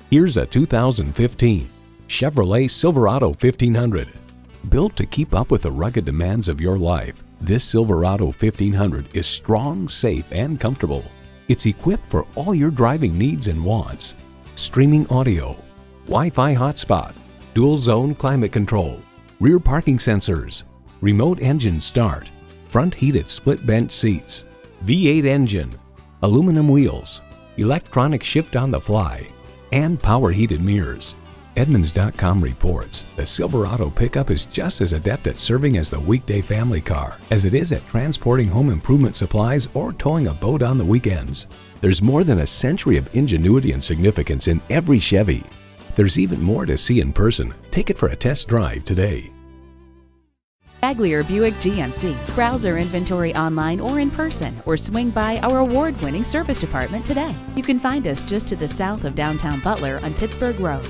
Here's a 2015 Chevrolet Silverado 1500. Built to keep up with the rugged demands of your life, this Silverado 1500 is strong, safe, and comfortable. It's equipped for all your driving needs and wants. Streaming audio, Wi-Fi hotspot, dual zone climate control, rear parking sensors, remote engine start, front heated split bench seats, V8 engine, aluminum wheels, electronic shift on the fly, and power heated mirrors. Edmunds.com reports the Silverado pickup is just as adept at serving as the weekday family car as it is at transporting home improvement supplies or towing a boat on the weekends. There's more than a century of ingenuity and significance in every Chevy. There's even more to see in person. Take it for a test drive today. Baglier Buick GMC. Browse our inventory online or in person, or swing by our award-winning service department today. You can find us just to the south of downtown Butler on Pittsburgh Road.